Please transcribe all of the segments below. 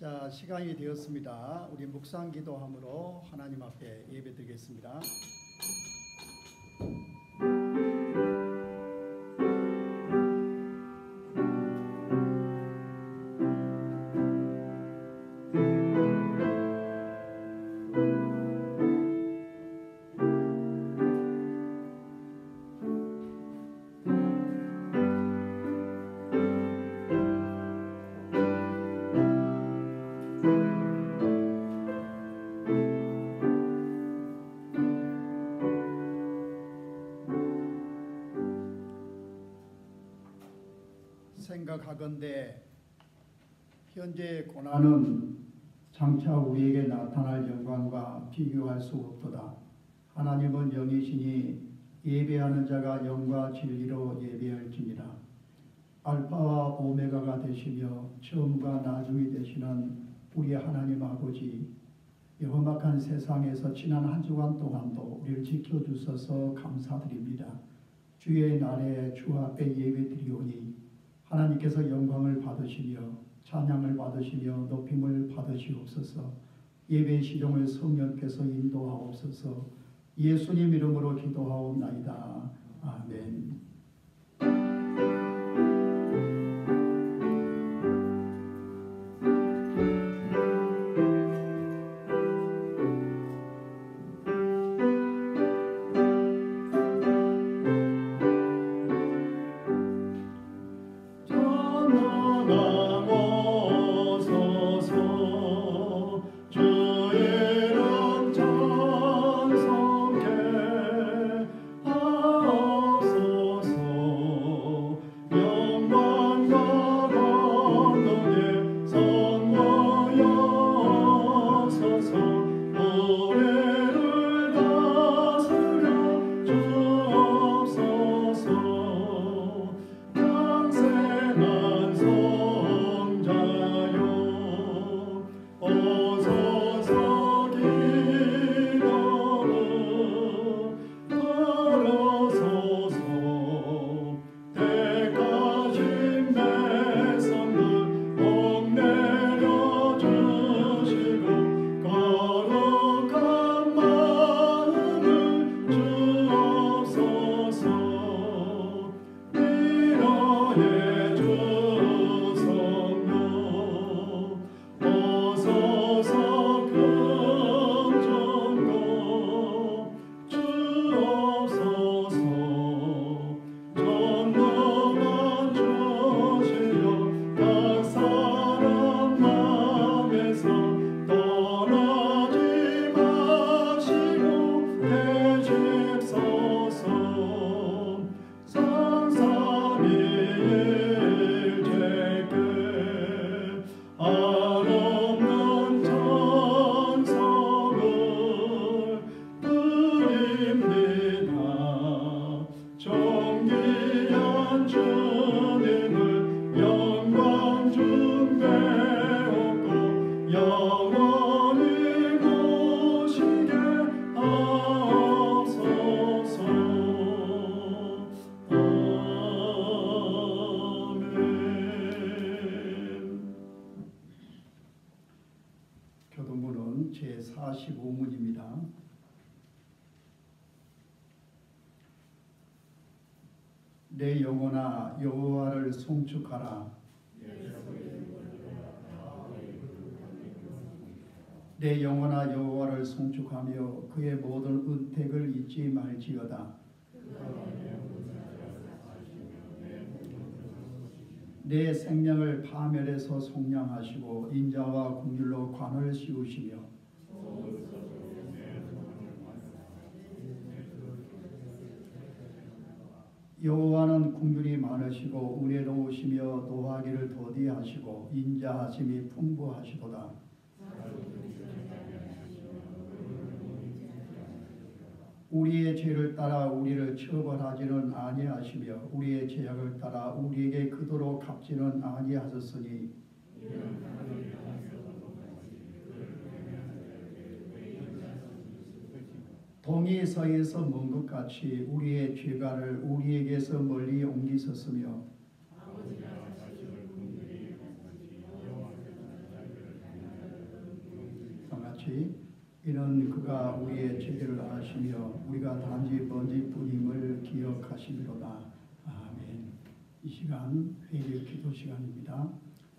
자, 시간이 되었습니다. 우리 묵상 기도함으로 하나님 앞에 예배드리겠습니다. 생각하건대 현재의 고난은 장차 우리에게 나타날 영광과 비교할 수 없도다. 하나님은 영이시니 예배하는 자가 영과 진리로 예배할지니라. 알파와 오메가가 되시며 처음과 나중이 되시는 우리 하나님 아버지, 이 험악한 세상에서 지난 한 주간 동안도 우리를 지켜주셔서 감사드립니다. 주의 날에 주 앞에 예배드리오니 하나님께서 영광을 받으시며 찬양을 받으시며 높임을 받으시옵소서. 예배의 시종을 성령께서 인도하옵소서. 예수님 이름으로 기도하옵나이다. 아멘. 교동문은 제45문입니다. 내 영혼아 여호와를 송축하라. 내 영혼아 여호와를 송축하며 그의 모든 은택을 잊지 말지어다. 내 생명을 파멸해서 속량하시고 인자와 긍휼로 관을 씌우시며 여호와는 긍휼이 많으시고 은혜로우시며 노하기를 더디하시고 인자하심이 풍부하시도다. 우리의 죄를 따라 우리를 처벌하지는 아니하시며 우리의 죄악을 따라 우리에게 그토록 갚지는 아니하셨으니 동이 서에서 먼 것 같이 우리의 죄가를 우리에게서 멀리 옮기셨으며 같이 이는 그가 우리의 죄를 아시며 우리가 단지 번지뿐임을 기억하시리로다. 아멘. 이 시간 회개 기도 시간입니다.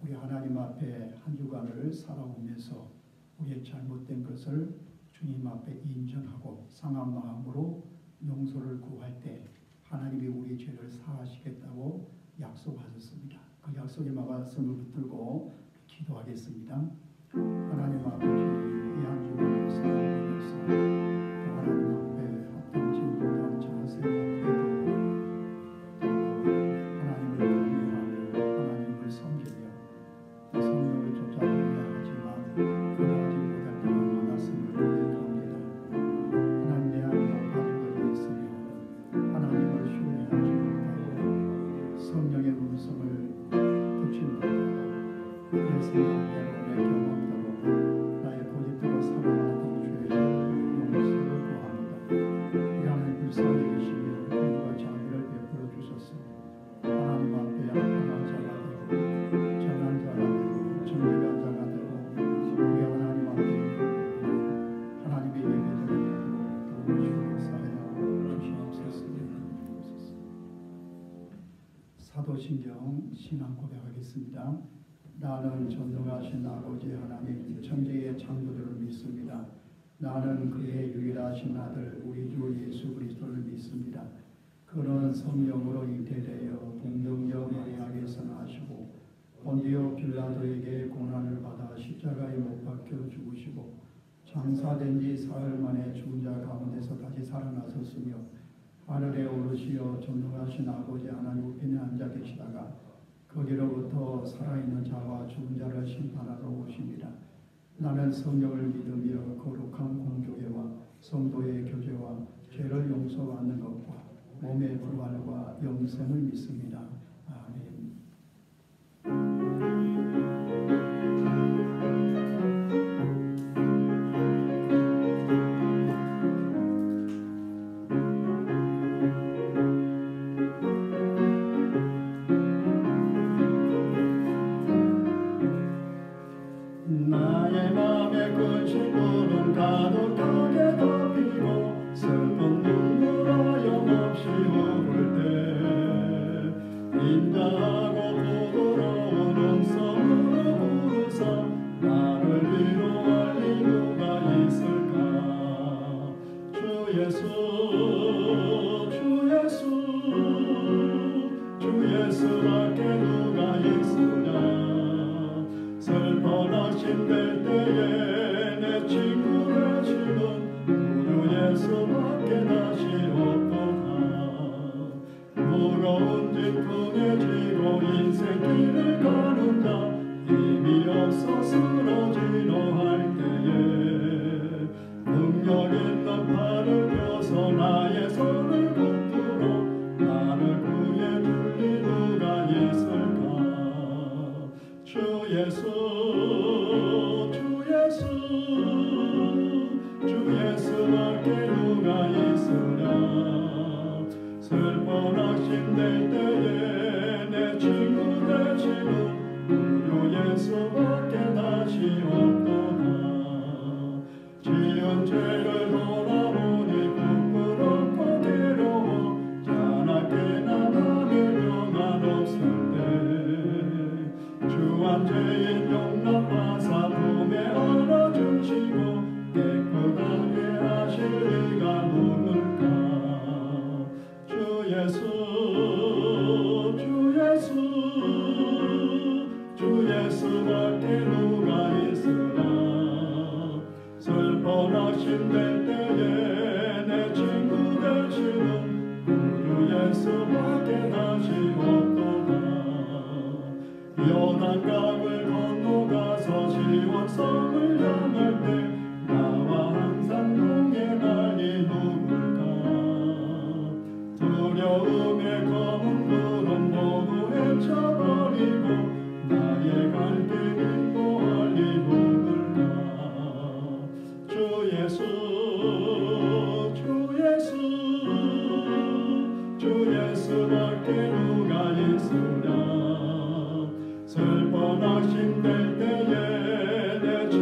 우리 하나님 앞에 한 주간을 살아오면서 우리의 잘못된 것을 주님 앞에 인정하고 상한 마음으로 용서를 구할 때 하나님이 우리 죄를 사하시겠다고 약속하셨습니다. 그 약속의 말씀을 붙들고 기도하겠습니다. 하나님 아버지, 이 한 주간을 살아오면서 하나님 앞에 합당치 못한 자세와 태도, 하나님을 경외하며 하나님을 섬기며 성령을 쫓아가야 하지만 그러하지 못할 때가 많았음을 고백합니다. 하나님 내 안에 나빠진 것이 있으며 하나님을 신뢰하지 못하고 성령의 음성을 듣지 못하고 내 생각대로 내 경험대로 나의 고집대로 살아왔던 죄의 용서를 구합니다. 우리 하나님 불쌍히 계시며 긍휼과 자비를 베풀어 주셔서 하나님 앞에 합당한 자가 되고 정한 자가 되고 정직한 자가 되고 우리 하나님 앞에 하나님의 예배자가 되고 도우시고 역사하여 주시옵소서. 사도신경 신앙 고백하겠습니다. 나는 전능하신 아버지 하나님 천지의 창조주를 믿습니다. 나는 그의 유일하신 아들 우리 주 예수 그리스도를 믿습니다. 그는 성령으로 잉태되어 동정녀 마리아에게서 나시고 본디오 빌라도에게 고난을 받아 십자가에 못 박혀 죽으시고 장사된 지 사흘 만에 죽은 자 가운데서 다시 살아나셨으며 하늘에 오르시어 전능하신 아버지 하나님 우편에 앉아 계시다가 거기로부터 살아있는 자와 죽은 자를 심판하러 오십니다. 나는 성령을 믿으며 거룩한 공교회와 성도의 교제와 죄를 용서받는 것과 몸의 부활과 영생을 믿습니다. 아멘. 나의 맘에 근심으로 가득하게 덮이고 슬픈 눈물로 영없이 흐를 때 인자하고 부드러운 음성으로 부르사 나를 위로할 이유가 있을까. 주 예수 주 예수 주 예수밖에 누가 있으랴. 슬퍼 낙심될 때에 내 친구 되시는 우주 예수밖에 다시 없도다. 무거운 짐풍에 지고 인생길을 가는 자 힘이 없어 쓰러지려 할 때에 능력 있는 팔을 펴서 나의 손을 붙들어 나를 구해줄 누가 있을까. 주 예수 주 예수 주 예수밖에 누가 있으랴. 슬퍼 낙심될 때에 내 친구 되시는 우주 예수밖에 다시 없도다. 지은 죄를 돌아보니 부끄럽고 괴로워 자나깨나 남의 평안 없을 때 주한 죄인 용납하사 품에 안아주시고 깨끗하게 하실 이가 누굴까. 주 예수 주 예수 주 예수밖에 누가 있으랴. 슬퍼 낙심될 때에 내 친구 되시는 우주 예수밖에 다시 없도다. 요단강을 건너가서 시온성을 향할 때 나와 항상 동행할 이 누굴까. 두려움의 검은 구름 모두 헤쳐버리고 나의 갈 길 인도할 이 누굴까. 주 예수 주 예수 주 예수밖에 누가 있으랴. 슬퍼 낙심될 때에 내 주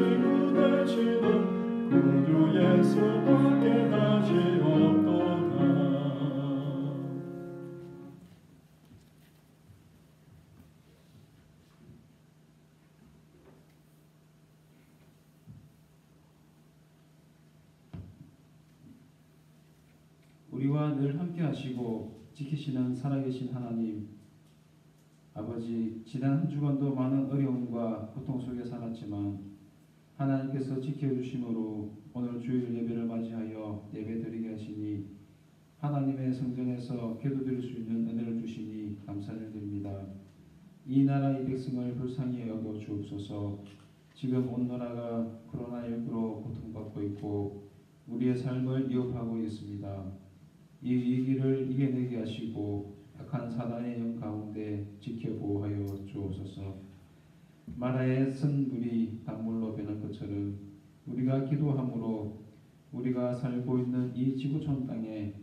우리와 늘 함께 하시고 지키시는 살아계신 하나님, 아버지, 지난 한 주간도 많은 어려움과 고통 속에 살았지만 하나님께서 지켜주심으로 오늘 주일 예배를 맞이하여 예배드리게 하시니 하나님의 성전에서 기도드릴 수 있는 은혜를 주시니 감사를 드립니다. 이 나라 이 백성을 불쌍히 여겨 주옵소서. 지금 온 나라가 코로나19로 고통받고 있고 우리의 삶을 위협하고 있습니다. 이 위기를 이겨내게 하시고 악한 사단의 영 가운데 지켜 보호하여 주옵소서. 마라에 쓴 물이 단물로 변한 것처럼 우리가 기도함으로 우리가 살고 있는 이 지구촌 땅에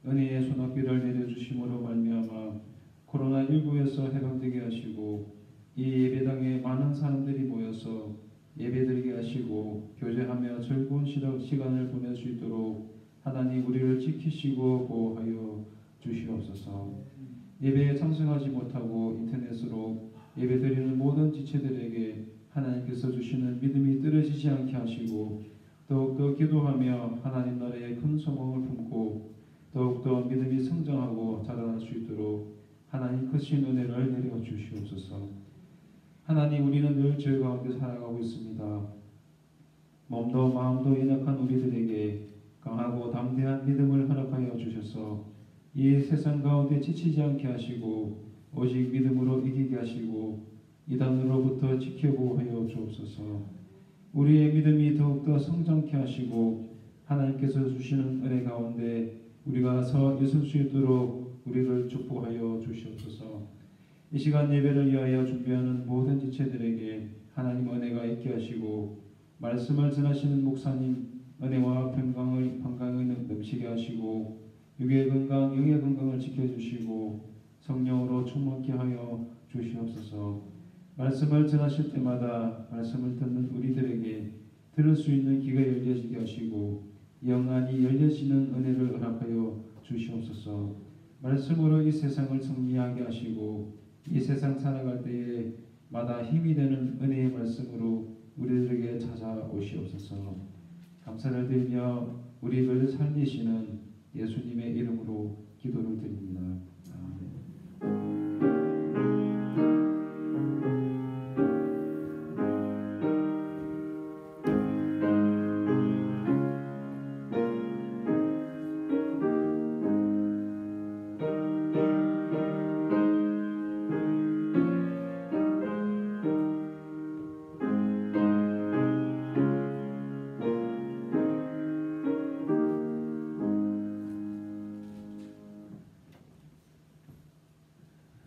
은혜의 소낙비를 내려주심으로 말미암아 코로나19에서 해방되게 하시고 이 예배당에 많은 사람들이 모여서 예배드리게 하시고 교제하며 즐거운 시간을 보낼 수 있도록 하나님 우리를 지키시고 보호하여 주시옵소서. 예배에 참석하지 못하고 인터넷으로 예배드리는 모든 지체들에게 하나님께서 주시는 믿음이 떨어지지 않게 하시고 더욱더 기도하며 하나님 나라의 큰 소망을 품고 더욱더 믿음이 성장하고 자라날 수 있도록 하나님 크신 은혜를 내려 주시옵소서. 하나님, 우리는 늘 죄 가운데 살아가고 있습니다. 몸도 마음도 연약한 우리들에게 강하고 담대한 믿음을 허락하여 주셔서 이 세상 가운데 지치지 않게 하시고 오직 믿음으로 이기게 하시고 이단으로부터 지켜보호하여 주옵소서. 우리의 믿음이 더욱더 성장케 하시고 하나님께서 주시는 은혜 가운데 우리가 서 있을 수 있도록 우리를 축복하여 주시옵소서. 이 시간 예배를 위하여 준비하는 모든 지체들에게 하나님 은혜가 있게 하시고 말씀을 전하시는 목사님 은혜와 평강을 넘치게 하시고 육의 건강, 영의 건강을 지켜주시고 성령으로 충만케 하여 주시옵소서. 말씀을 전하실 때마다 말씀을 듣는 우리들에게 들을 수 있는 귀가 열려지게 하시고 영안이 열려지는 은혜를 허락하여 주시옵소서. 말씀으로 이 세상을 승리하게 하시고 이 세상 살아갈 때에 마다 힘이 되는 은혜의 말씀으로 우리들에게 찾아오시옵소서. 감사를 드리며 우리를 살리시는 예수님의 이름으로 기도를 드립니다. 아멘.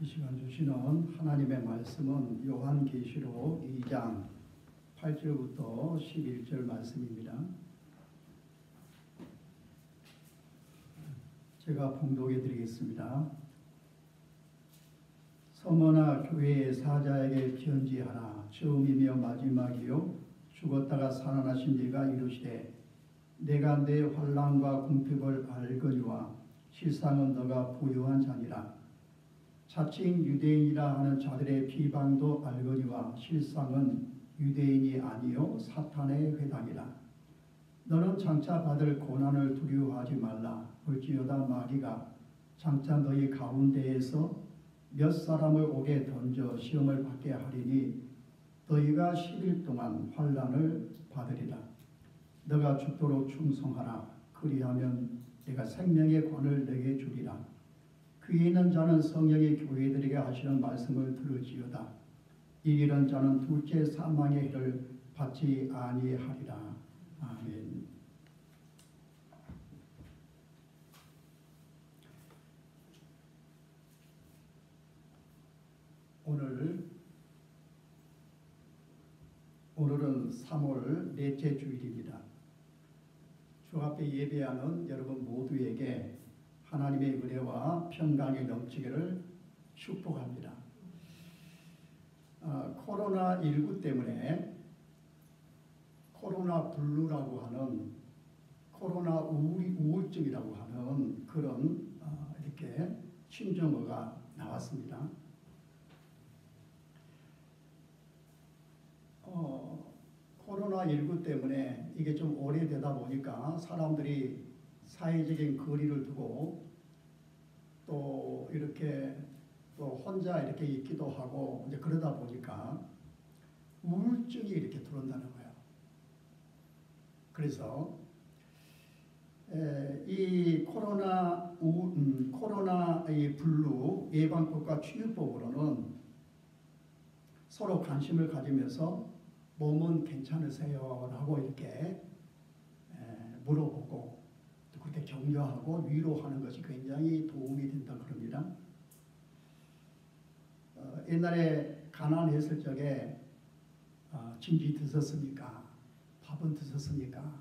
이 시간 주시는 하나님의 말씀은 요한계시록 2장 8절부터 11절 말씀입니다. 제가 봉독해 드리겠습니다. 서머나 교회의 사자에게 편지하라. 처음이며 마지막이요 죽었다가 살아나신 네가 이르시되 내가 내 환난과 궁핍을 알거니와 실상은 너가 부유한 자니라. 자칭 유대인이라 하는 자들의 비방도 알거니와 실상은 유대인이 아니요 사탄의 회당이라. 너는 장차 받을 고난을 두려워하지 말라. 볼지어다 마귀가 장차 너희 가운데에서 몇 사람을 옥에 던져 시험을 받게 하리니 너희가 10일 동안 환난을 받으리라. 너가 죽도록 충성하라. 그리하면 내가 생명의 관을 너에게 주리라. 귀 있는 자는 성령이 교회들에게 하시는 말씀을 들을지어다. 이기는 자는 둘째 사망의 해를 받지 아니하리라. 아멘. 오늘은 3월 넷째 주일입니다. 주 앞에 예배하는 여러분 모두에게 하나님의 은혜와 평강이 넘치기를 축복합니다. 코로나19 때문에 코로나 블루라고 하는 코로나 우울증이라고 하는 그런 이렇게 신종어가 나왔습니다. 코로나19 때문에 이게 좀 오래되다 보니까 사람들이 사회적인 거리를 두고 또 이렇게 또 혼자 이렇게 있기도 하고 이제 그러다 보니까 우울증이 이렇게 들어온다는 거예요. 그래서 이 코로나 이 블루 예방법과 치유법으로는 서로 관심을 가지면서 몸은 괜찮으세요? 라고 이렇게 물어보고 또 그렇게 격려하고 위로하는 것이 굉장히 도움이 된다 그럽니다. 옛날에 가난했을 적에 진지 드셨습니까? 밥은 드셨습니까?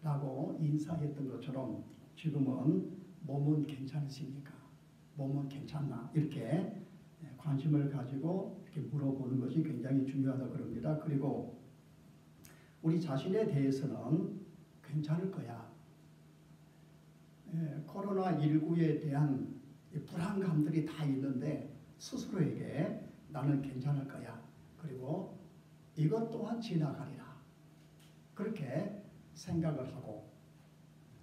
라고 인사했던 것처럼 지금은 몸은 괜찮으십니까? 몸은 괜찮나? 이렇게 관심을 가지고 이렇게 물어보는 것이 굉장히 중요하다 그럽니다. 그리고 우리 자신에 대해서는 괜찮을 거야. 코로나19에 대한 불안감들이 다 있는데 스스로에게 나는 괜찮을 거야. 그리고 이것 또한 지나가리라. 그렇게 생각을 하고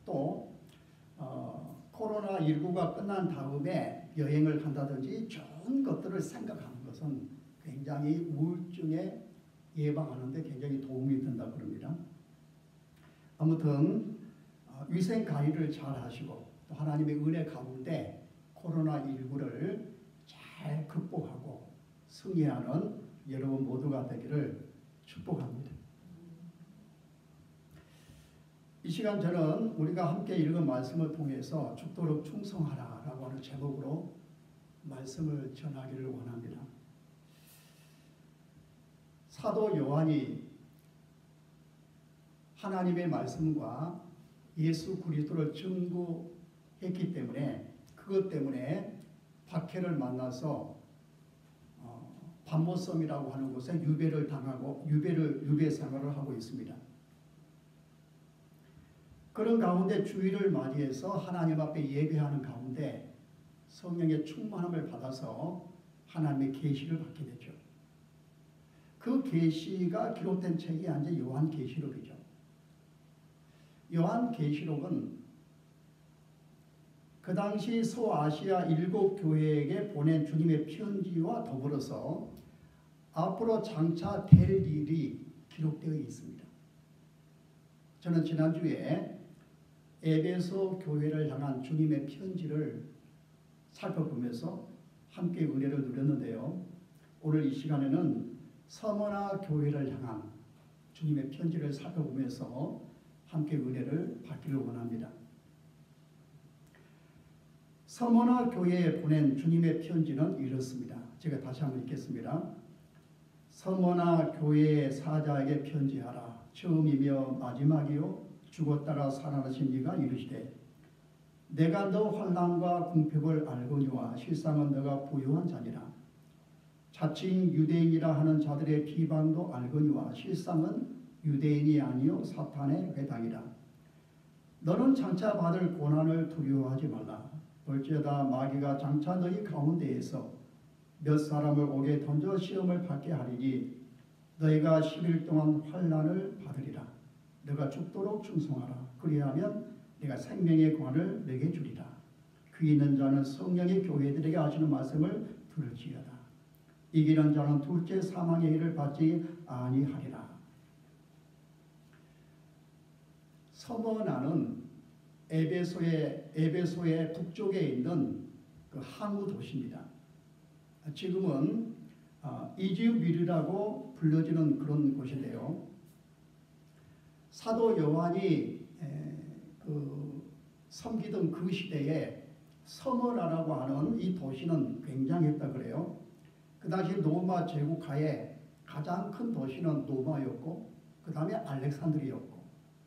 또 코로나19가 끝난 다음에 여행을 간다든지 좋은 것들을 생각하는 것은 굉장히 우울증에 예방하는 데 굉장히 도움이 된다 그럽니다. 아무튼 위생 관리를 잘 하시고 또 하나님의 은혜 가운데 코로나19를 잘 극복하고 승리하는 여러분 모두가 되기를 축복합니다. 이 시간 저는 우리가 함께 읽은 말씀을 통해서 죽도록 충성하라 라고 하는 제목으로 말씀을 전하기를 원합니다. 사도 요한이 하나님의 말씀과 예수 그리스도를 증거했기 때문에 그것 때문에 박해를 만나서 반모섬이라고 하는 곳에 유배를 당하고 유배 생활을 하고 있습니다. 그런 가운데 주일을 맞이해서 하나님 앞에 예배하는 가운데 성령의 충만함을 받아서 하나님의 계시를 받게 되죠. 그 계시가 기록된 책이 이제 요한계시록이죠. 요한계시록은 그 당시 소아시아 7교회에게 보낸 주님의 편지와 더불어서 앞으로 장차 될 일이 기록되어 있습니다. 저는 지난주에 에베소 교회를 향한 주님의 편지를 살펴보면서 함께 은혜를 누렸는데요. 오늘 이 시간에는 서머나 교회를 향한 주님의 편지를 살펴보면서 함께 은혜를 받기를 원합니다. 서머나 교회에 보낸 주님의 편지는 이렇습니다. 제가 다시 한번 읽겠습니다. 서머나 교회의 사자에게 편지하라. 처음이며 마지막이요 죽었다가 살아나신 이가 이르시되 내가 너 환난과 궁핍을 알거니와 실상은 너가 부유한 자니라. 자칭 유대인이라 하는 자들의 비방도 알거니와 실상은 유대인이 아니요 사탄의 회당이라. 너는 장차 받을 고난을 두려워하지 말라. 볼지어다 마귀가 장차 너희 가운데에서 몇 사람을 옥에 던져 시험을 받게 하리니 너희가 10일 동안 환난을 받으리라. 너가 죽도록 충성하라. 그리하면 내가 생명의 관을 내게 주리라. 귀 있는 자는 성령의 교회들에게 하시는 말씀을 들을지어다. 이기는 자는 둘째 사망의 일을 받지 아니하리라. 서머나는 에베소의 북쪽에 있는 그 항구 도시입니다. 지금은 이즈미르라고 불려지는 그런 곳인데요. 사도 요한이 섬기던 그 시대에 서머나라고 하는 이 도시는 굉장했다 그래요. 그 당시 로마 제국하에 가장 큰 도시는 로마였고 그 다음에 알렉산드리아였고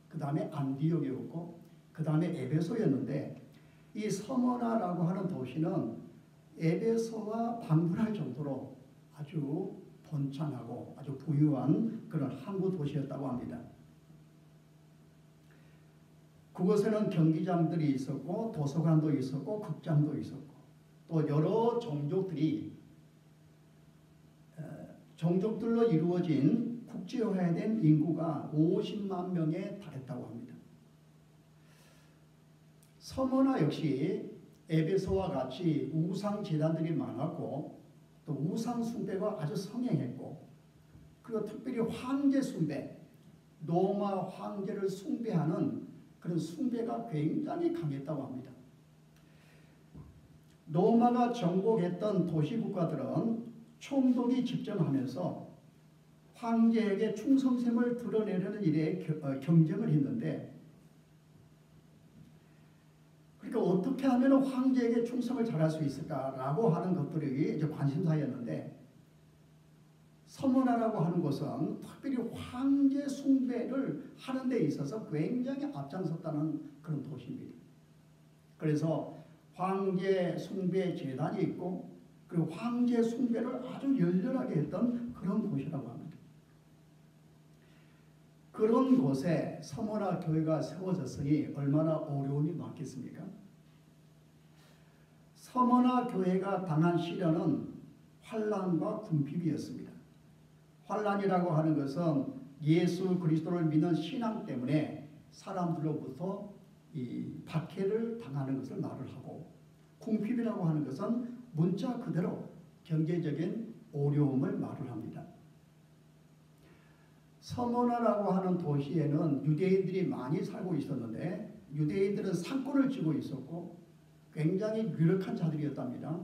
그 다음에 안디옥이었고 그 다음에 에베소였는데 이 서머나라고 하는 도시는 에베소와 방불할 정도로 아주 번창하고 아주 부유한 그런 항구 도시였다고 합니다. 그곳에는 경기장들이 있었고 도서관도 있었고 극장도 있었고 또 여러 종족들로 이루어진 국제화된 인구가 50만 명에 달했다고 합니다. 서머나 역시 에베소와 같이 우상 제단들이 많았고 또 우상 숭배가 아주 성행했고 그리고 특별히 황제 숭배, 로마 황제를 숭배하는 그런 숭배가 굉장히 강했다고 합니다. 로마가 정복했던 도시국가들은 총독이 집정하면서 황제에게 충성심을 드러내려는 일에 경쟁을 했는데, 그러니까 어떻게 하면 황제에게 충성을 잘할 수 있을까라고 하는 것들이 이제 관심사였는데, 서머나라고 하는 곳은 특별히 황제 숭배를 하는 데 있어서 굉장히 앞장섰다는 그런 도시입니다. 그래서 황제 숭배 재단이 있고 그리고 황제 숭배를 아주 열렬하게 했던 그런 곳이라고 합니다. 그런 곳에 서머나 교회가 세워졌으니 얼마나 어려움이 많겠습니까? 서머나 교회가 당한 시련은 환난과 궁핍이었습니다. 환난이라고 하는 것은 예수 그리스도를 믿는 신앙 때문에 사람들로부터 이 박해를 당하는 것을 말을 하고, 궁핍이라고 하는 것은 문자 그대로 경제적인 어려움을 말을 합니다. 서머나라고 하는 도시에는 유대인들이 많이 살고 있었는데 유대인들은 상권을 쥐고 있었고 굉장히 유력한 자들이었답니다.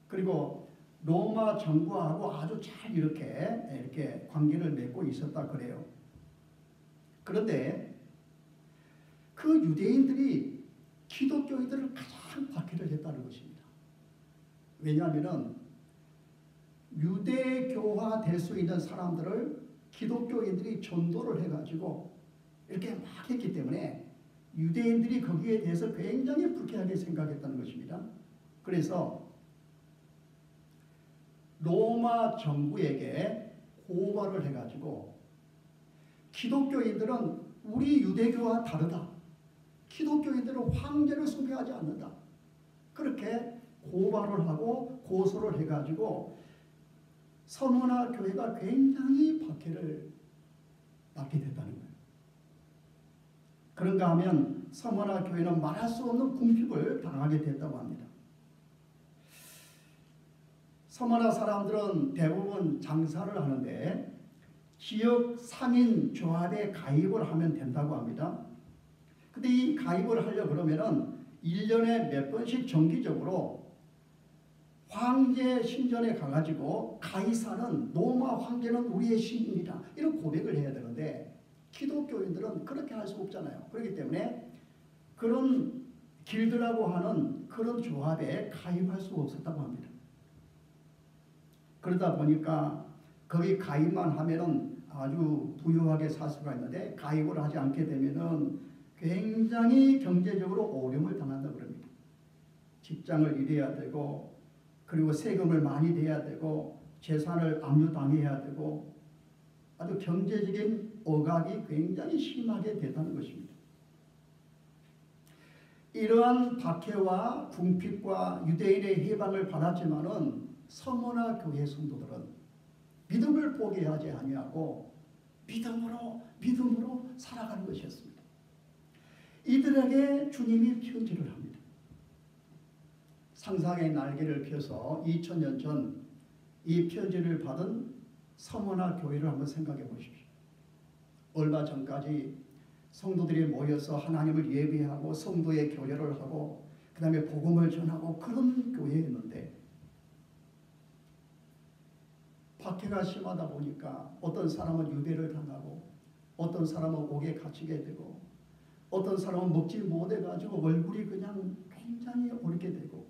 그리고 로마 정부하고 아주 잘 이렇게 관계를 맺고 있었다 그래요. 그런데 그 유대인들이 기독교인들을 가장 박해를 했다는 것입니다. 왜냐하면 유대교화 될 수 있는 사람들을 기독교인들이 전도를 해가지고 이렇게 막 했기 때문에 유대인들이 거기에 대해서 굉장히 불쾌하게 생각했다는 것입니다. 그래서 로마 정부에게 고발을 해가지고 기독교인들은 우리 유대교와 다르다. 기독교인들은 황제를 숭배하지 않는다. 그렇게 고발을 하고 고소를 해가지고 서머나 교회가 굉장히 박해를 받게 됐다는 거예요. 그런가 하면 서머나 교회는 말할 수 없는 궁핍을 당하게 됐다고 합니다. 서머나 사람들은 대부분 장사를 하는데 지역 상인 조합에 가입을 하면 된다고 합니다. 근데 이 가입을 하려고 그러면은 1년에 몇 번씩 정기적으로 황제 신전에 가가지고 가이사는 로마 황제는 우리의 신입니다. 이런 고백을 해야 되는데 기독교인들은 그렇게 할 수 없잖아요. 그렇기 때문에 그런 길드라고 하는 그런 조합에 가입할 수 없었다고 합니다. 그러다 보니까 거기 가입만 하면은 아주 부유하게 살 수가 있는데 가입을 하지 않게 되면은 굉장히 경제적으로 어려움을 당한다고 그럽니다. 직장을 잃어야 되고 그리고 세금을 많이 내야 되고 재산을 압류당해야 되고 아주 경제적인 억압이 굉장히 심하게 됐다는 것입니다. 이러한 박해와 궁핍과 유대인의 해방을 받았지만은 서머나 교회 성도들은 믿음을 포기하지 아니하고 믿음으로 살아가는 것이었습니다. 이들에게 주님이 편지를 합니다. 상상의 날개를 펴서 2000년 전 이 편지를 받은 서머나 교회를 한번 생각해 보십시오. 얼마 전까지 성도들이 모여서 하나님을 예배하고 성도의 교제를 하고 그 다음에 복음을 전하고 그런 교회였는데 박해가 심하다 보니까 어떤 사람은 유배를 당하고 어떤 사람은 옥에 갇히게 되고 어떤 사람은 먹지 못해가지고 얼굴이 그냥 굉장히 어렵게 되고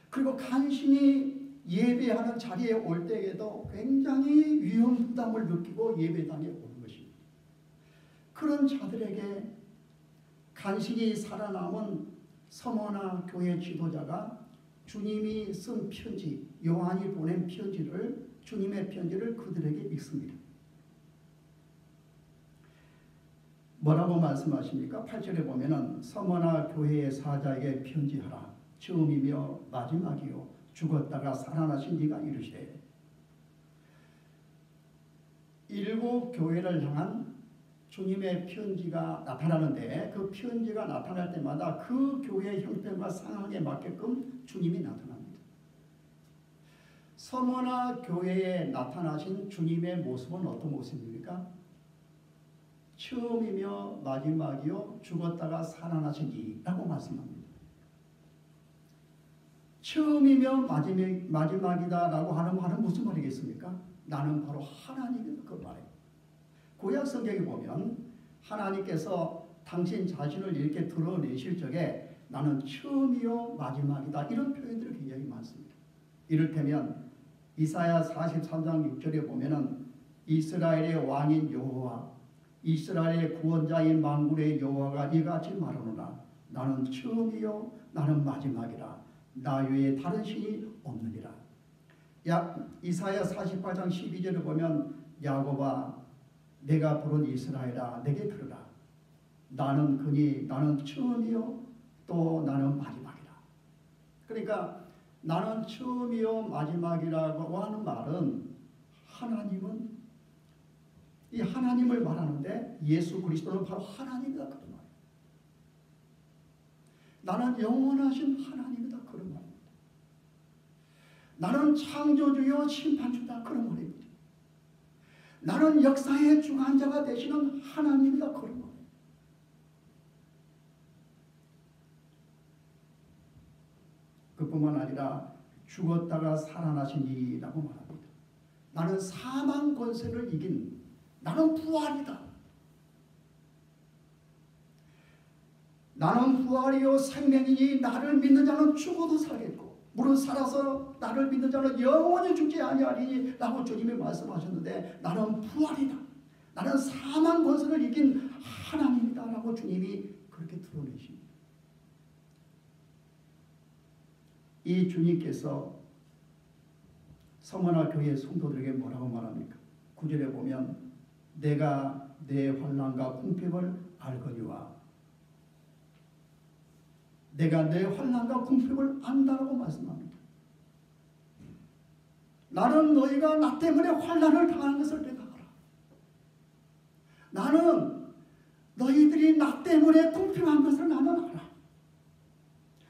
그리고 간신히 예배하는 자리에 올 때에도 굉장히 위험 부담을 느끼고 예배당에 오는 것입니다. 그런 자들에게 간신히 살아남은 서머나 교회 지도자가 주님이 쓴 편지, 요한이 보낸 편지를, 주님의 편지를 그들에게 읽습니다. 뭐라고 말씀하십니까? 8절에 보면은 서머나 교회의 사자에게 편지하라. 처음이며 마지막이요 죽었다가 살아나신 네가 이르시되. 7 교회를 향한 주님의 편지가 나타나는데 그 편지가 나타날 때마다 그 교회의 형편과 상황에 맞게끔 주님이 나타납니다. 서머나 교회에 나타나신 주님의 모습은 어떤 모습입니까? 처음이며 마지막이요 죽었다가 살아나신 이라고 말씀합니다. 처음이며 마지막이다라고 하는 말은 무슨 말이겠습니까? 나는 바로 하나님이다 그 말이에요. 구약 성경에 보면 하나님께서 당신 자신을 이렇게 드러내실 적에 나는 처음이요 마지막이다 이런 표현들이 굉장히 많습니다. 이를테면 이사야 43장 6절에 보면은 이스라엘의 왕인 여호와 이스라엘의 구원자인 만군의 여호와가 이같이 말하노라 나는 처음이요 나는 마지막이라 나 외에 다른 신이 없느니라. 이사야 48장 12절을 보면 야곱아 내가 부른 이스라엘아 내게 들으라 나는 그니 나는 처음이요 또 나는 마지막이라. 그러니까 나는 처음이요 마지막이라고 하는 말은 하나님은 이 하나님을 말하는데 예수 그리스도는 바로 하나님이다 그런 말이에요. 나는 영원하신 하나님이다 그런 말입니다. 나는 창조주요 심판주다 그런 말입니다. 나는 역사의 주관자가 되시는 하나님이다 그런 말이에요. 그뿐만 아니라 죽었다가 살아나신 이라고 말합니다. 나는 사망 권세를 이긴 나는 부활이다. 나는 부활이요 생명이니 나를 믿는 자는 죽어도 살겠고 무릇 살아서 나를 믿는 자는 영원히 죽지 아니하리니 라고 주님이 말씀하셨는데 나는 부활이다. 나는 사망 권세를 이긴 하나님이다 라고 주님이 그렇게 드러내십니다. 이 주님께서 서머나 교회 성도들에게 뭐라고 말합니까? 9절에 보면 내가 내 환난과 궁핍을 알거니와 내가 내 환난과 궁핍을 안다라고 말씀합니다. 나는 너희가 나 때문에 환난을 당하는 것을 내가 알아. 나는 너희들이 나 때문에 궁핍한 것을 나는 알아.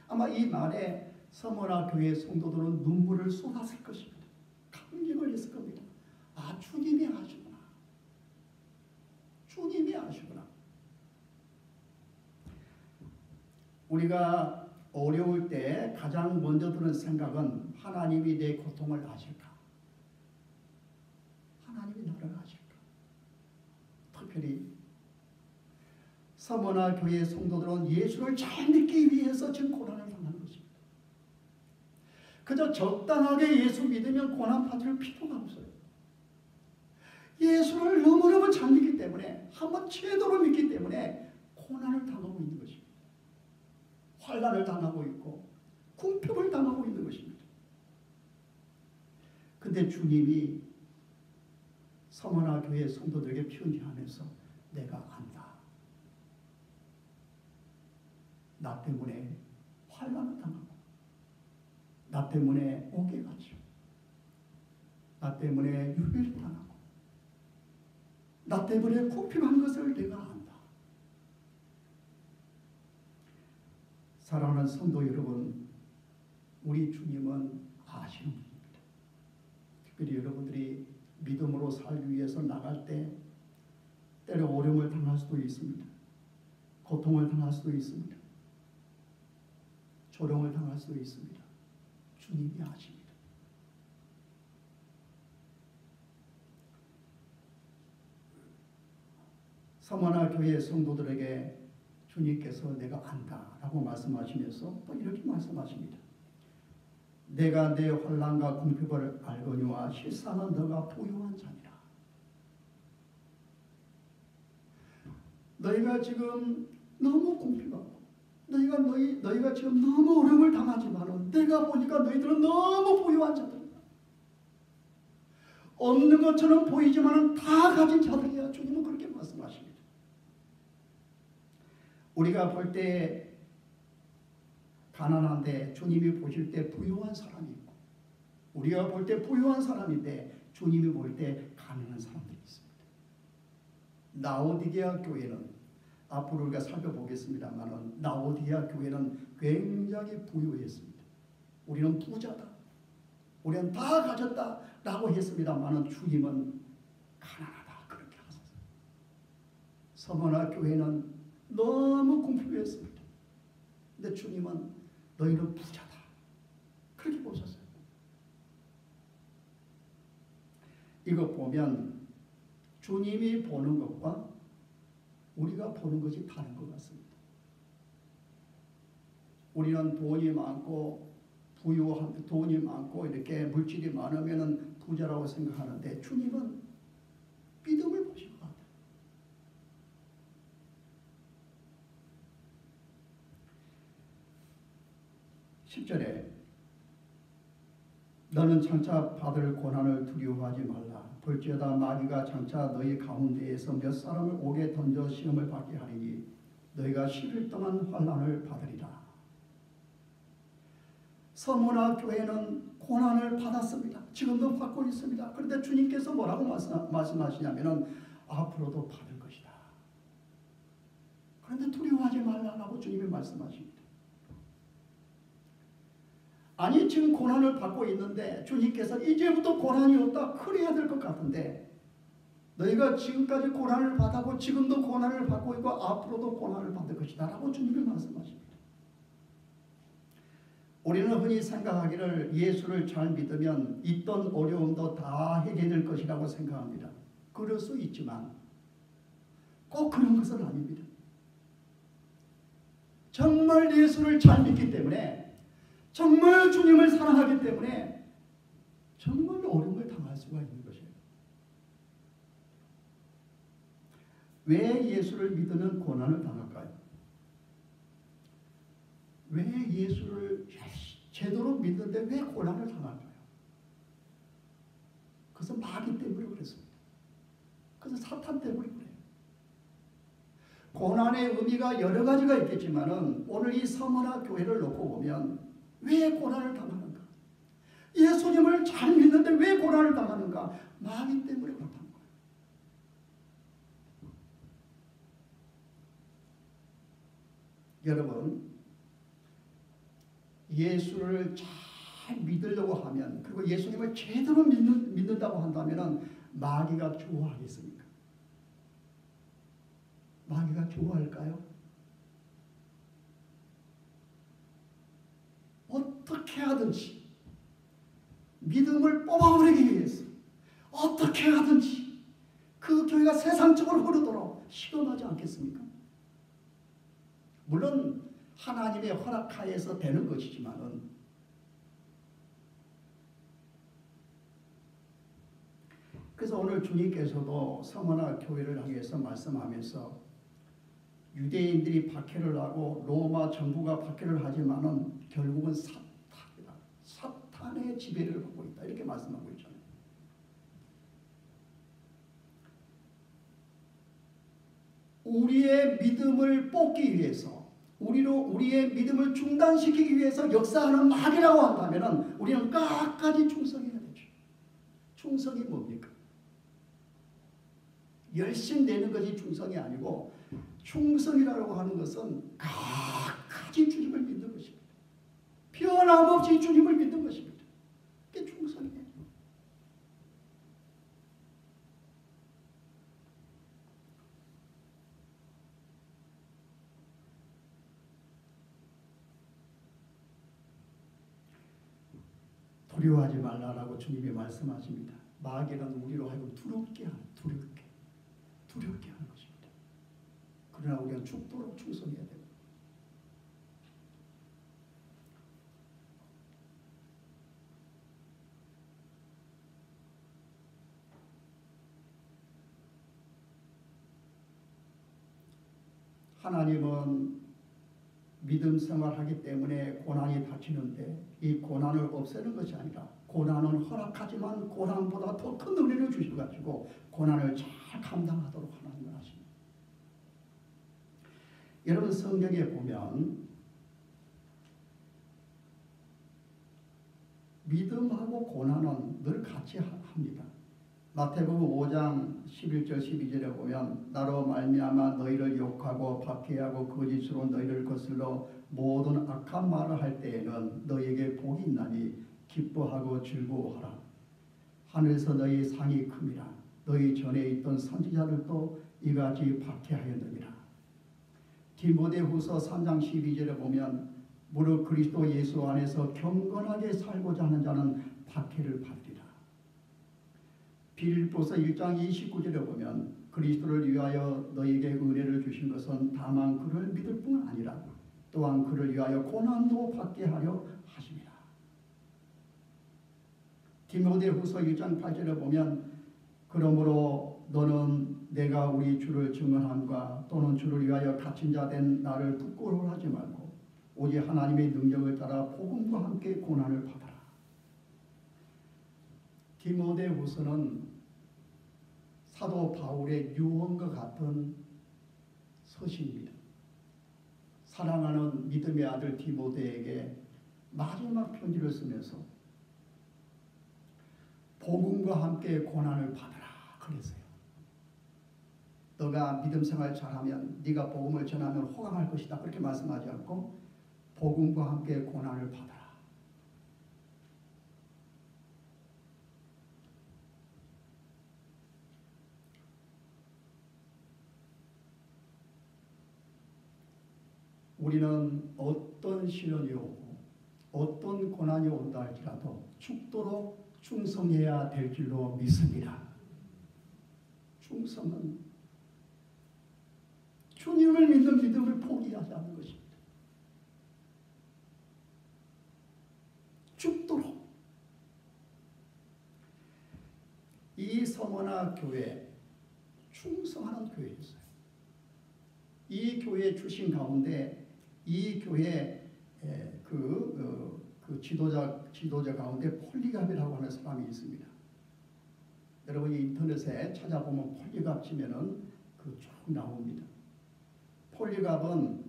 아마 이 말에 서머나 교회 성도들은 눈물을 쏟았을 것입니다. 감격을 했을 겁니다. 아 주님이 아시구나. 주님이 아시구나. 우리가 어려울 때 가장 먼저 드는 생각은 하나님이 내 고통을 아실까? 하나님이 나를 아실까? 특별히 서머나 교회 성도들은 예수를 잘 믿기 위해서 지금 고난을 당하는 것입니다. 그저 적당하게 예수 믿으면 고난 받을 필요가 없어요. 예수를 너무너무 잘 믿기 때문에 한번 제대로 믿기 때문에 고난을 당하고 있는 것입니다. 환난을 당하고 있고 궁핍을 당하고 있는 것입니다. 근데 주님이 서머나 교회 성도들에게 편지하면서 내가 안다. 나 때문에 환난을 당하고 나 때문에 옥에 갇히고 나 때문에 유배를 당하고 나 때문에 궁핍한 것을 내가 안다. 사랑하는 성도 여러분, 우리 주님은 아시는 분입니다. 특별히 여러분들이 믿음으로 살기 위해서 나갈 때 때로 어려움을 당할 수도 있습니다. 고통을 당할 수도 있습니다. 조롱을 당할 수도 있습니다. 주님이 아십니다. 서머나 교회 성도들에게 주님께서 내가 안다라고 말씀하시면서 또 이렇게 말씀하십니다. 내가 내 환난과 궁핍을 알거니와 실상은 너가 부유한 자니라. 너희가 지금 너무 궁핍하고 너희가 지금 너무 어려움을 당하지만은 내가 보니까 너희들은 너무 부유한 자들이다. 없는 것처럼 보이지만은 다 가진 자들이야. 주님은 그렇게 말씀하십니다. 우리가 볼 때 가난한데 주님이 보실 때 부유한 사람이 있고 우리가 볼 때 부유한 사람인데 주님이 볼 때 가난한 사람들이 있습니다. 라오디게아 교회는 앞으로 우리가 살펴보겠습니다만 라오디게아 교회는 굉장히 부유했습니다. 우리는 부자다. 우리는 다 가졌다 라고 했습니다만 주님은 가난하다 그렇게 하셨어요. 서머나 교회는 너무 궁핍했습니다. 근데 주님은 너희는 부자다 그렇게 보셨어요. 이거 보면 주님이 보는 것과 우리가 보는 것이 다른 것 같습니다. 우리는 돈이 많고 부유한 돈이 많고 이렇게 물질이 많으면 부자라고 생각하는데 주님은 믿음을 보신 것 같아요. 10절에 너는 장차 받을 고난을 두려워하지 말라. 볼지어다 마귀가 장차 너희 가운데에서 몇 사람을 옥에 던져 시험을 받게 하리니 너희가 10일 동안 환난을 받으리라. 서머나 교회는 고난을 받았습니다. 지금도 받고 있습니다. 그런데 주님께서 뭐라고 말씀하시냐면 앞으로도 받을 것이다. 그런데 두려워하지 말라고 주님이 말씀하십니다. 아니 지금 고난을 받고 있는데 주님께서 이제부터 고난이 없다 그래야 될 것 같은데 너희가 지금까지 고난을 받았고 지금도 고난을 받고 있고 앞으로도 고난을 받을 것이다 라고 주님이 말씀하십니다. 우리는 흔히 생각하기를 예수를 잘 믿으면 있던 어려움도 다 해결될 것이라고 생각합니다. 그럴 수 있지만 꼭 그런 것은 아닙니다. 정말 예수를 잘 믿기 때문에 정말 주님을 사랑하기 때문에 정말 어려움을 당할 수가 있는 것이에요. 왜 예수를 믿으면 고난을 당할까요? 왜 예수를 제대로 믿는데 왜 고난을 당할까요? 그것은 마귀 때문에 그렇습니다. 그것은 사탄 때문에 그래요. 고난의 의미가 여러 가지가 있겠지만은 오늘 이 서머나 교회를 놓고 보면 왜 고난을 당하는가? 예수님을 잘 믿는데 왜 고난을 당하는가? 마귀 때문에 그렇다는 거예요. 여러분, 예수를 잘 믿으려고 하면 그리고 예수님을 제대로 믿는다고 한다면 마귀가 좋아하겠습니까? 마귀가 좋아할까요? 어떻게 하든지 믿음을 뽑아버리기 위해서 어떻게 하든지 그 교회가 세상적으로 흐르도록 시험하지 않겠습니까? 물론 하나님의 허락하에서 되는 것이지만은 그래서 오늘 주님께서도 서머나 교회를 향해서 말씀하면서 유대인들이 박해를 하고 로마 정부가 박해를 하지만은 결국은 사탄이다. 사탄의 지배를 받고 있다. 이렇게 말씀하고 있잖아요. 우리의 믿음을 뽑기 위해서 우리의 믿음을 중단시키기 위해서 역사하는 마귀라고 한다면 우리는 끝까지 충성해야 되죠. 충성이 뭡니까? 열심 내는 것이 충성이 아니고 충성이라고 하는 것은 끝까지 주님을 믿는 것입니다. 변함없이 주님을 믿는 것입니다. 그게 충성이에요. 두려워하지 말라라고 주님이 말씀하십니다. 마귀는 우리로 하여금 두렵게 하는 것입니다. 그러나 우리는 죽도록 충성해야 됩니다. 하나님은 믿음 생활하기 때문에 고난이 닥치는데 이 고난을 없애는 것이 아니라 고난은 허락하지만 고난보다 더 큰 은혜를 주셔가지고 고난을 잘 감당하도록 하나님은 하십니다. 여러분 성경에 보면 믿음하고 고난은 늘 같이 합니다. 마태복음 5장 11절 12절에 보면 나로 말미암아 너희를 욕하고 박해하고 거짓으로 너희를 거슬러 모든 악한 말을 할 때에는 너희에게 복이 있나니 기뻐하고 즐거워하라. 하늘에서 너희 상이 큼이라. 너희 전에 있던 선지자들도 이같이 박해하였느니라. 디모데후서 3장 12절에 보면 무릇 그리스도 예수 안에서 경건하게 살고자 하는 자는 박해를 받으리라. 빌립보서 1장 29절에 보면 그리스도를 위하여 너희에게 은혜를 주신 것은 다만 그를 믿을 뿐 아니라 또한 그를 위하여 고난도 받게 하려 하심이라. 디모데후서 1장 8절에 보면 그러므로 너는 내가 우리 주를 증언함과 또는 주를 위하여 갇힌 자 된 나를 부끄러워하지 말고 오직 하나님의 능력을 따라 복음과 함께 고난을 받아라. 디모데후서는 사도 바울의 유언과 같은 서신입니다. 사랑하는 믿음의 아들 디모데에게 마지막 편지를 쓰면서 복음과 함께 고난을 받아라 그랬어요. 너가 믿음 생활 잘하면 네가 복음을 전하면 호강할 것이다 그렇게 말씀하지 않고 복음과 함께 고난을 받아라. 우리는 어떤 시련이 오고 어떤 고난이 온다 할지라도 죽도록 충성해야 될 줄로 믿습니다. 충성은 주님을 믿는 믿음을 포기하지 않는 것입니다. 죽도록. 이 서머나 교회 충성하는 교회였어요. 이 교회 출신 가운데 이 교회 그 지도자 가운데 폴리갑이라고 하는 사람이 있습니다. 여러분이 인터넷에 찾아보면 폴리갑 치면은 그 쭉 나옵니다. 폴리갑은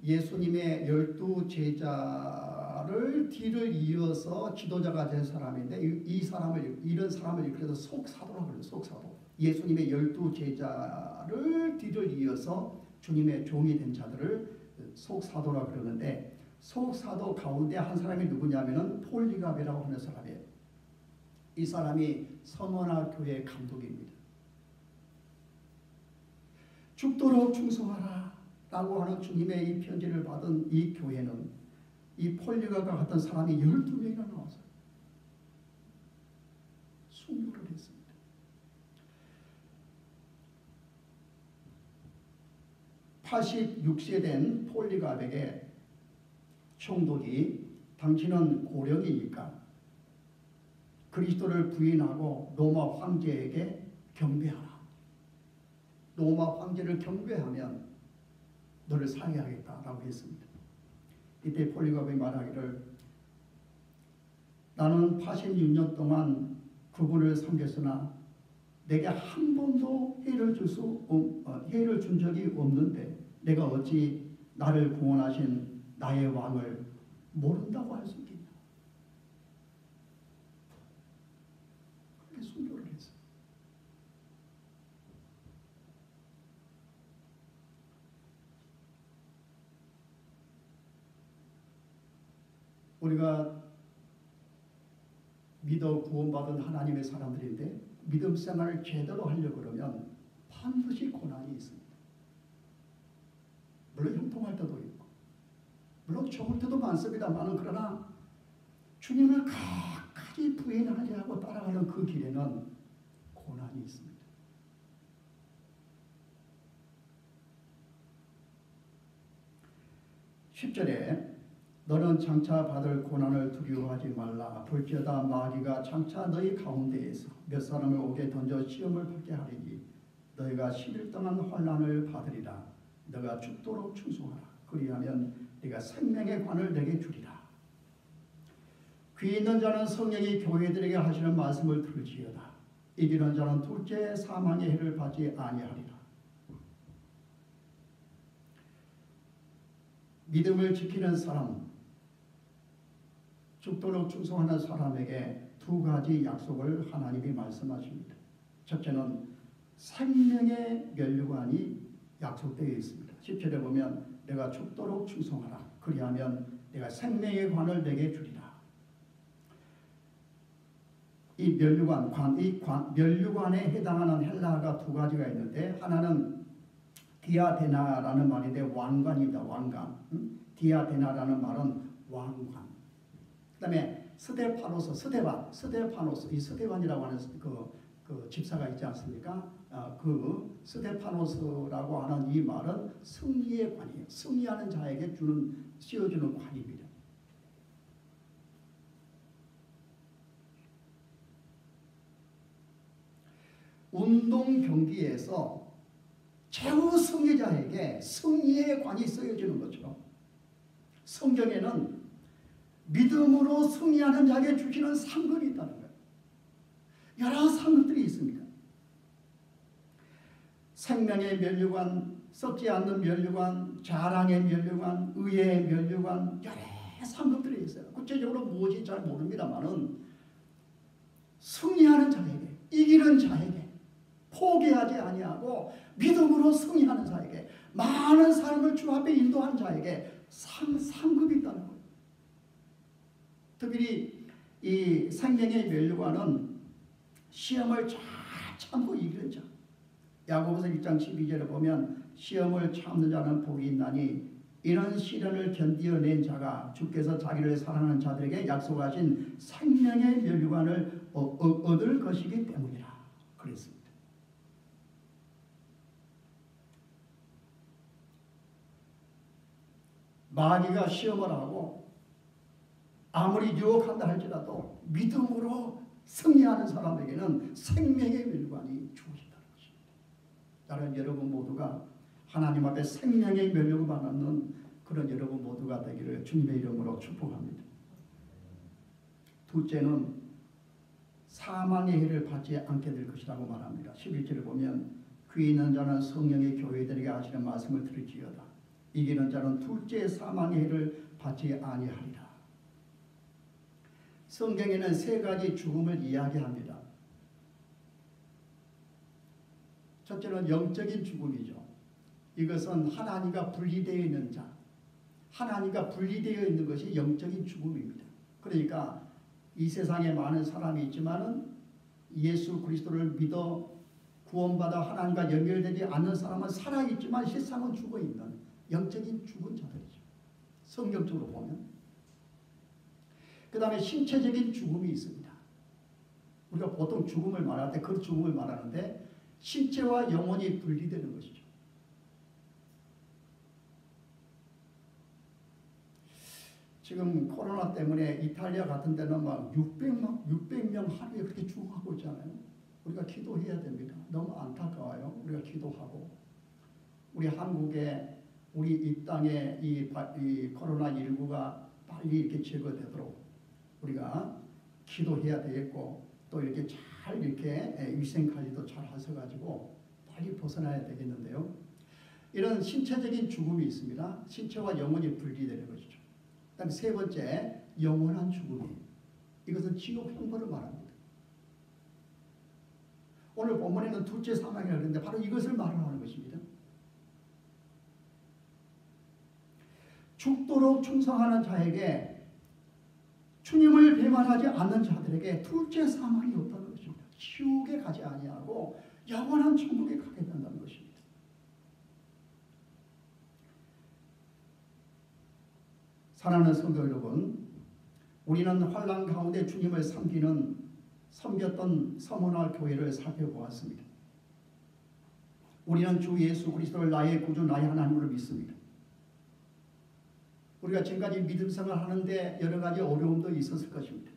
예수님의 12 제자를 뒤를 이어서 지도자가 된 사람인데 이런 사람을 그래서 속사도라고 그래요. 속사도. 예수님의 12 제자를 뒤를 이어서 주님의 종이 된 자들을 속사도라고 그러는데 속사도 가운데 한 사람이 누구냐면은 폴리갑이라고 하는 사람이에요. 이 사람이 서머나 교회 감독입니다. 죽도록 충성하라 라고 하는 주님의 이 편지를 받은 이 교회는 이 폴리갑과 같은 사람이 12명이나 나왔어요. 순교를 했습니다. (86세) 된 폴리갑에게 총독이 당신은 고령이니까 그리스도를 부인하고 로마 황제에게 경배하라. 로마 황제를 경배하면 너를 살해하겠다라고 했습니다. 이때 폴리갑이 말하기를 나는 86년 동안 그분을 섬겼으나 내게 한 번도 해를 준 적이 없는데 내가 어찌 나를 구원하신 나의 왕을 모른다고 할 수 있겠냐. 그렇게 순교를 했어요. 우리가 믿어 구원받은 하나님의 사람들인데 믿음 생활을 제대로 하려고 그러면 반드시 고난이 있습니다. 물론 형통할 때도 있고 물론 좋을 때도 많습니다만 그러나 주님을 끝까지 부인하지 않고 따라가는 그 길에는 고난이 있습니다. (10절에) 너는 장차 받을 고난을 두려워하지 말라. 볼지어다 마귀가 장차 너희 가운데에서 몇 사람을 옥에 던져 시험을 받게 하리니 너희가 10일 동안 환난을 받으리라. 너가 죽도록 충성하라. 그리하면 네가 생명의 관을 내게 주리라. 귀 있는 자는 성령이 교회들에게 하시는 말씀을 들을지어다. 이기는 자는 둘째 사망의 해를 받지 아니하리라. 믿음을 지키는 사람, 죽도록 충성하는 사람에게 두 가지 약속을 하나님이 말씀하십니다. 첫째는 생명의 면류관이 약속되어 있습니다. 10절에 보면 내가 죽도록 충성하라. 그리하면 내가 생명의 관을 내게 주리라. 이 면류관에 해당하는 헬라어가 두 가지가 있는데 하나는 디아데나라는 말인데 왕관입니다. 왕관. 디아데나라는 말은 왕관. 그다음에 스데파노스 이 스데반이라고 하는 그 집사가 있지 않습니까? 그 스데파노스라고 하는 이 말은 승리의 관이에요. 승리하는 자에게 씌워주는 관입니다. 운동 경기에서 최후 승리자에게 승리의 관이 쓰여지는 것처럼 성경에는 믿음으로 승리하는 자에게 주시는 상급이 있다는 거예요. 여러 상급들이 있습니다. 생명의 면류관, 썩지 않는 면류관, 자랑의 면류관, 의의 면류관, 여러 상급들이 있어요. 구체적으로 무엇인지 잘 모릅니다만은 승리하는 자에게, 이기는 자에게, 포기하지 아니하고 믿음으로 승리하는 자에게, 많은 사람을 주 앞에 인도하는 자에게 상급이 있다는 거예요. 특히 이 생명의 면류관은 시험을 잘 참고 이기는 자. 야고보서 1장 12절에 보면 시험을 참는 자는 복이 있나니 이런 시련을 견디어낸 자가 주께서 자기를 사랑하는 자들에게 약속하신 생명의 면류관을 얻을 것이기 때문이라 그랬습니다. 마귀가 시험을 하고 아무리 유혹한다 할지라도 믿음으로 승리하는 사람에게는 생명의 면류관이 주어진다는 것입니다. 다른 여러분 모두가 하나님 앞에 생명의 면류관을 받는 그런 여러분 모두가 되기를 주님의 이름으로 축복합니다. 둘째는 사망의 해를 받지 않게 될 것이라고 말합니다. 11절을 보면 귀 있는 자는 성령의 교회들에게 하시는 말씀을 들을지어다. 이기는 자는 둘째 사망의 해를 받지 아니하리라. 성경에는 세 가지 죽음을 이야기합니다. 첫째는 영적인 죽음이죠. 이것은 하나님과 분리되어 있는 자, 하나님과 분리되어 있는 것이 영적인 죽음입니다. 그러니까 이 세상에 많은 사람이 있지만은 예수 그리스도를 믿어 구원받아 하나님과 연결되지 않는 사람은 살아있지만 실상은 죽어있는 영적인 죽은 자들이죠. 성경적으로 보면. 그 다음에 신체적인 죽음이 있습니다. 우리가 보통 죽음을 말할 때 그 죽음을 말하는데 신체와 영혼이 분리되는 것이죠. 지금 코로나 때문에 이탈리아 같은 데는 막 600명 하루에 그렇게 죽어가고 있잖아요. 우리가 기도해야 됩니다. 너무 안타까워요. 우리가 기도하고 우리 한국에 우리 이 땅에 이 코로나19가 빨리 이렇게 제거되도록 우리가 기도해야 되겠고 또 이렇게 잘 이렇게 위생관리도 잘 하셔가지고 빨리 벗어나야 되겠는데요. 이런 신체적인 죽음이 있습니다. 신체와 영혼이 분리되는 것이죠. 그다음에 세 번째 영원한 죽음이 이것은 지옥 형벌을 말합니다. 오늘 본문에는 둘째 사망이라고 하는데 바로 이것을 말하는 것입니다. 죽도록 충성하는 자에게 주님을 배반하지 않는 자들에게 둘째 사망이 없다는 것입니다. 지옥에 가지 아니하고 영원한 천국에 가게 된다는 것입니다. 사랑하는 성도 여러분, 우리는 환난 가운데 주님을 섬겼던 서문화 교회를 살펴보았습니다. 우리는 주 예수 그리스도를 나의 구주 나의 하나님으로 믿습니다. 우리가 지금까지 믿음 생활을 하는데 여러 가지 어려움도 있었을 것입니다.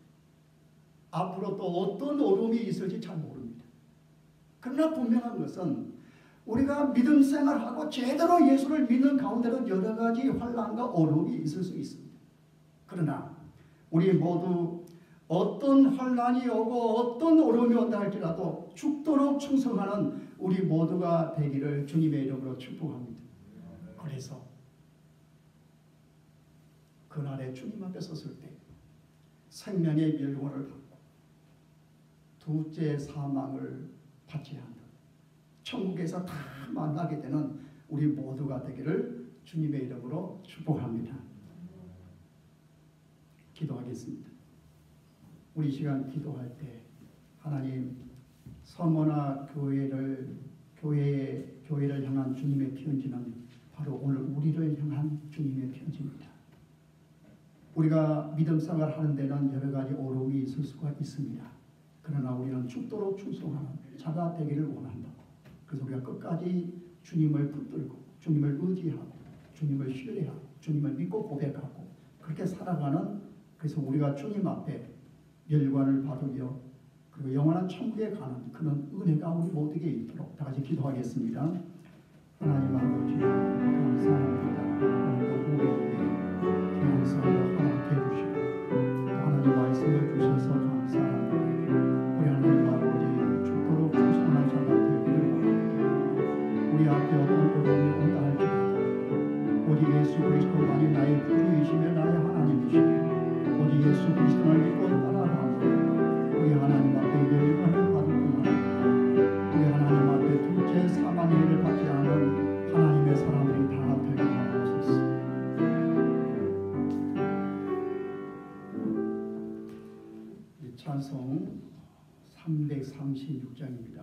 앞으로 또 어떤 어려움이 있을지 잘 모릅니다. 그러나 분명한 것은 우리가 믿음 생활하고 제대로 예수를 믿는 가운데는 여러 가지 환난과 어려움이 있을 수 있습니다. 그러나 우리 모두 어떤 환난이 오고 어떤 어려움이 온다 할지라도 죽도록 충성하는 우리 모두가 되기를 주님의 이름으로 축복합니다. 그래서 그날에 주님 앞에 섰을 때 생명의 멸관을 받고 둘째 사망을 받지 않는 천국에서 다 만나게 되는 우리 모두가 되기를 주님의 이름으로 축복합니다. 기도하겠습니다. 우리 시간 기도할 때 하나님 서머나 교회를 향한 주님의 편지는 바로 오늘 우리를 향한 주님의 편지입니다. 우리가 믿음 생활 하는 데는 여러 가지 어려움이 있을 수가 있습니다. 그러나 우리는 죽도록 충성하는 자가 되기를 원한다. 그래서 우리가 끝까지 주님을 붙들고 주님을 의지하고 주님을 신뢰하고 주님을 믿고 고백하고 그렇게 살아가는, 그래서 우리가 주님 앞에 멸관을 받으며 그리고 영원한 천국에 가는 그런 은혜가 우리 모두에게 있도록 다 같이 기도하겠습니다. 하나님 아버지 감사합니다. 오늘도 우리에게 평안성을 허락해 주시고 또 하나님 말씀을 주셔서 감사합니다. 우리 하나님 아버지 죽도록 충성한 자가 되기를 원합니다. 우리 앞에 어떤 어려움이 온다 할지라도 오직 예수 그리스도만이 나의 구주이시며 나의 하나님이시니 오직 예수 그리스도를 믿고 따라가고 우리 하나님 앞에 열반을 받을 뿐만 아니라 우리 하나님 앞에 둘째 사망의 일을 받지 않은 하나님의 사람들이 다 되게 하옵소서. 찬송 336장입니다.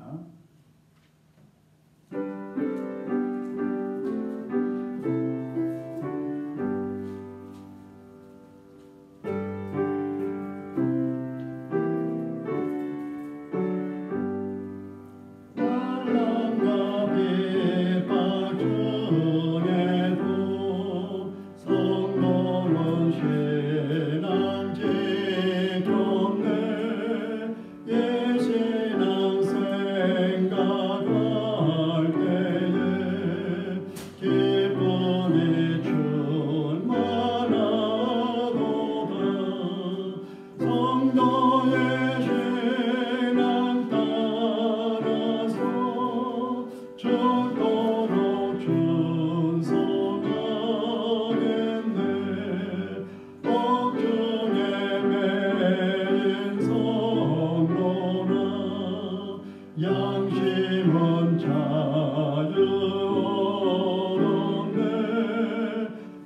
양심은 자유롭네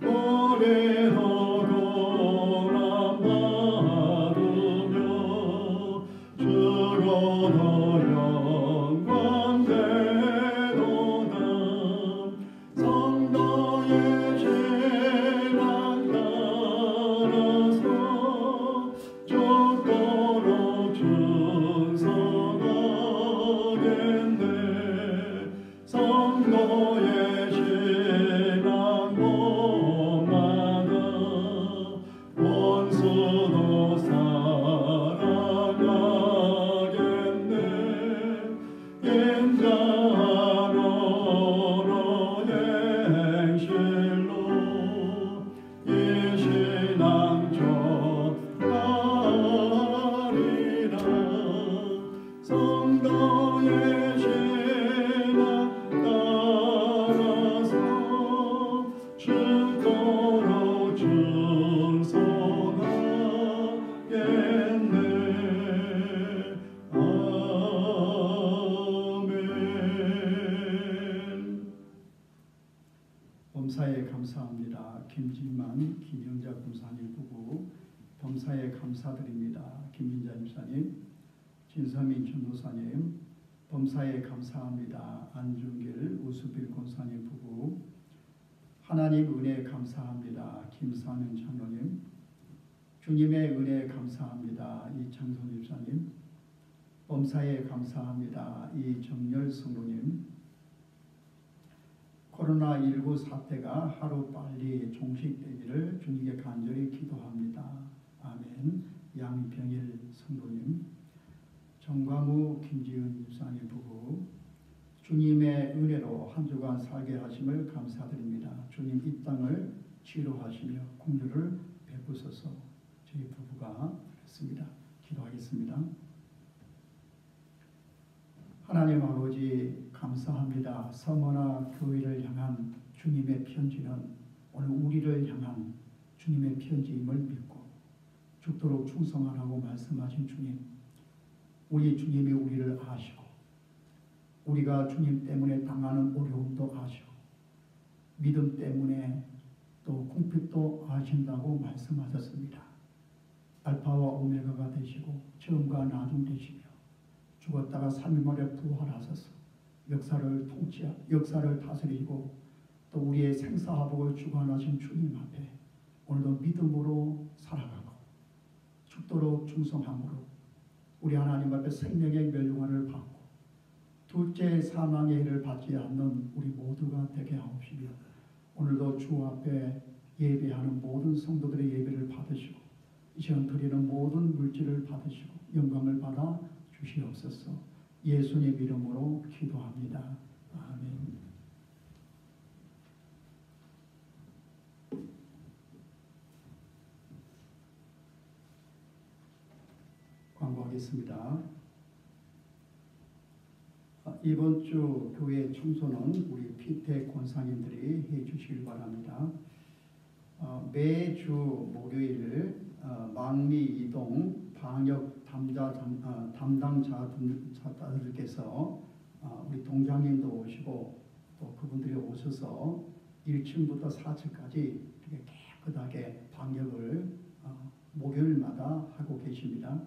오래도 고난받으며 죽어도 영광되도다 성도의 신앙 따라서 죽도록 충성하겠네 성도의 신앙 몸마다 원수도 사랑하겠네 인자노로 행실로 이 신앙 전하리라 성도의 신앙 따라서 죽도록 충성하겠네 아멘. 범사에 감사합니다. 김진만, 김영자 군사님 부부 범사에 감사드립니다. 김민자 집사님, 진서민 전도사님 범사에 감사합니다. 안중길, 우수빌 권사님 부부 하나님 은혜에 감사합니다. 김사명 장로님 주님의 은혜에 감사합니다. 이창선 집사님 범사에 감사합니다. 이정열 성도님 코로나19 사태가 하루빨리 종식되기를 주님께 간절히 기도합니다. 아멘. 양병일 성도님 정광우 김지은 집사님 부부 주님의 은혜로 한 주간 살게 하심을 감사드립니다. 주님 이 땅을 치료하시며 긍휼을 베푸소서. 저희 부부가 그랬습니다. 기도하겠습니다. 하나님 아버지 감사합니다. 서머나 교회를 향한 주님의 편지는 오늘 우리를 향한 주님의 편지임을 믿고 죽도록 충성하라고 말씀하신 주님, 우리 주님이 우리를 아시고 우리가 주님 때문에 당하는 어려움도 아시고 믿음 때문에 또 궁핍도 아신다고 말씀하셨습니다. 알파와 오메가가 되시고 처음과 나중 되시며 죽었다가 3일 만에 부활하셔서 역사를 다스리고 또 우리의 생사화복을 주관하신 주님 앞에 오늘도 믿음으로 살아가고 죽도록 충성함으로 우리 하나님 앞에 생명의 멸류관을 받고 둘째 사망의 해를 받지 않는 우리 모두가 되게 하옵시며 오늘도 주 앞에 예배하는 모든 성도들의 예배를 받으시고 이 시간 드리는 모든 물질을 받으시고 영광을 받아 주시옵소서. 예수님 이름으로 기도합니다. 아멘. 광고하겠습니다. 이번 주 교회 청소는 우리 피태 권사님들이 해주시길 바랍니다. 매주 목요일 망리 이동 방역 담당자들께서 우리 동장님도 오시고 또 그분들이 오셔서 1층부터 4층까지 이렇게 깨끗하게 방역을 목요일마다 하고 계십니다.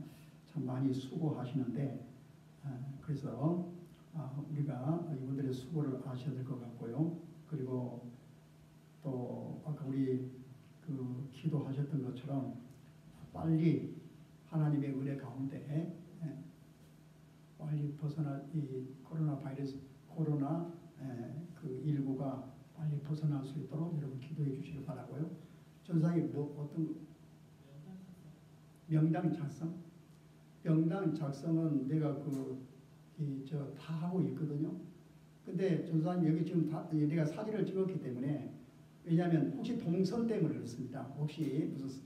참 많이 수고하시는데 그래서 우리가 이분들의 수고를 아셔야 될 것 같고요. 그리고 또 아까 우리 기도하셨던 것처럼 빨리 하나님의 은혜 가운데 빨리 벗어나 이 코로나 19가 빨리 벗어날 수 있도록 여러분 기도해 주시기 바라고요. 전사님 어떤 명당 작성? 명당 작성은 내가 다 하고 있거든요. 근데 전사님 여기 지금 내가 사진을 찍었기 때문에 왜냐하면 혹시 동선 때문에 그렇습니다. 혹시 무슨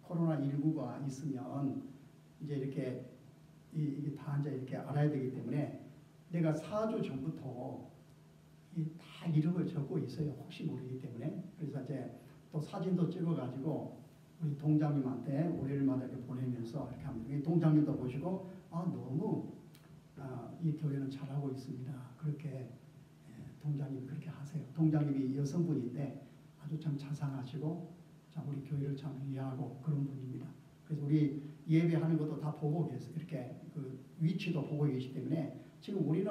코로나19가 있으면 이제 이렇게 이게 다 이제 이렇게 알아야 되기 때문에 내가 4주 전부터 다 이름을 적고 있어요. 혹시 모르기 때문에. 그래서 이제 또 사진도 찍어가지고 우리 동장님한테 월요일마다 이렇게 보내면서 이렇게 합니다. 동장님도 보시고 너무 이 교회는 잘하고 있습니다. 그렇게 동장님이 그렇게 하세요. 동장님이 여성분인데 아주 참 자상하시고 참 우리 교회를 참 이해하고 그런 분입니다. 그래서 우리 예배하는 것도 다 보고 계세요. 이렇게 위치도 보고 계시기 때문에 지금 우리는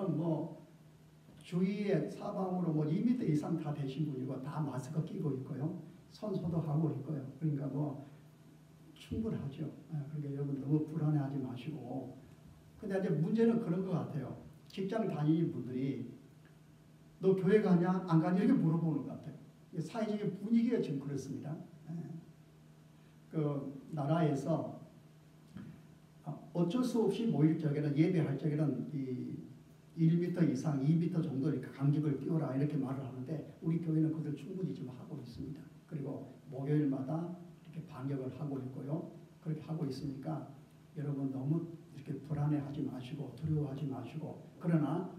주위에 사방으로 2m 이상 다 되신 분이고 다 마스크 끼고 있고요. 손 소독하고 있고요. 그러니까 충분하죠. 그러니까 여러분 너무 불안해하지 마시고. 근데 이제 문제는 그런 것 같아요. 직장 다니는 분들이 너 교회 가냐? 안 가냐? 이렇게 물어보는 것 같아요. 사회적인 분위기가 지금 그렇습니다. 나라에서 어쩔 수 없이 모일 적에는 예배할 적에는 1m 이상, 2m 정도 이렇게 간격을 띄워라 이렇게 말을 하는데 우리 교회는 그걸 충분히 지금 하고 있습니다. 그리고 목요일마다 이렇게 방역을 하고 있고요. 그렇게 하고 있으니까 여러분 너무 이렇게 불안해하지 마시고 두려워하지 마시고 그러나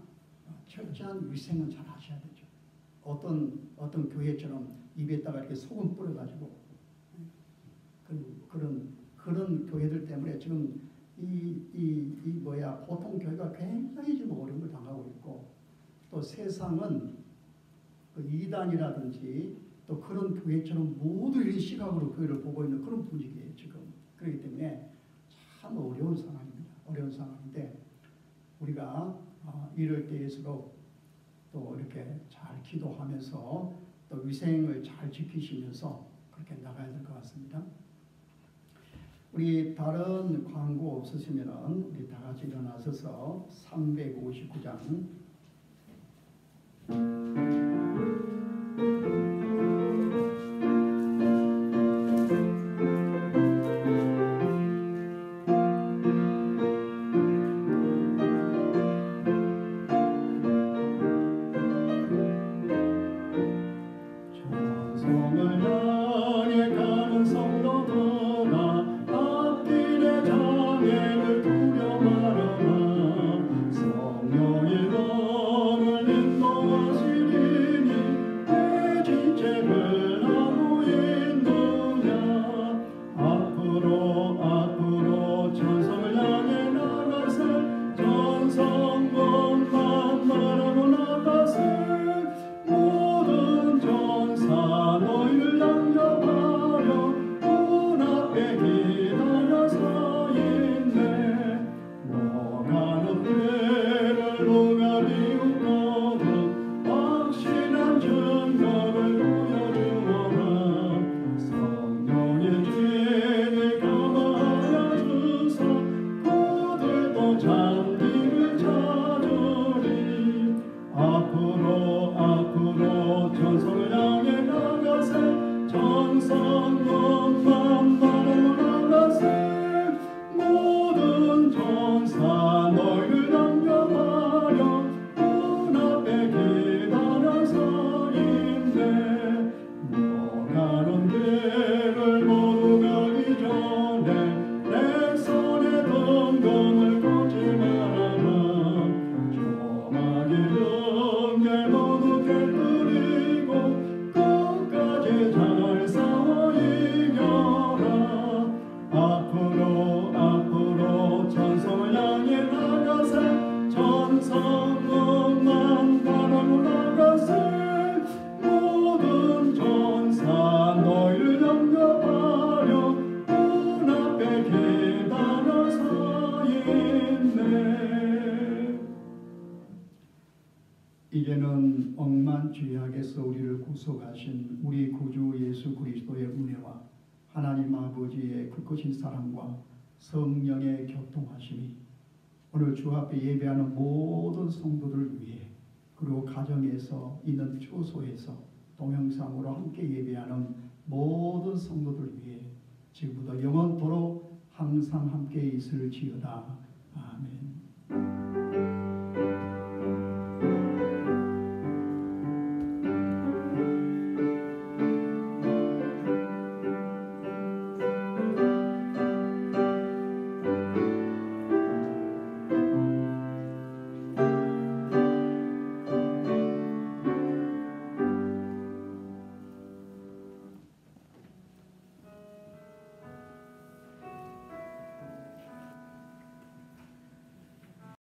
철저한 위생은 잘 하셔야 되죠. 어떤 교회처럼 입에다가 이렇게 소금 뿌려가지고 그런 교회들 때문에 지금 보통 교회가 굉장히 지금 어려움을 당하고 있고 또 세상은 이단이라든지 또 그런 교회처럼 모두 이런 시각으로 교회를 보고 있는 그런 분위기예요 지금. 그렇기 때문에 참 어려운 상황입니다. 어려운 상황인데 우리가 이럴 때일수록 또 이렇게 잘 기도하면서 또 위생을 잘 지키시면서 그렇게 나가야 될 것 같습니다. 우리 다른 광고 없으시면은 우리 다 같이 일어나셔서 359장 찬송을 향해 가는 성도들아 앞길의 장애를 두려 말아라 성령의 이제는 억만 죄악에서 우리를 구속하신 우리 구주 예수 그리스도의 은혜와 하나님 아버지의 크신 사랑과 성령의 교통하심이 오늘 주 앞에 예배하는 모든 성도들을 위해 그리고 가정에서 있는 처소에서 동영상으로 함께 예배하는 모든 성도들 위해 지금부터 영원토록 항상 함께 있을지어다. 아멘.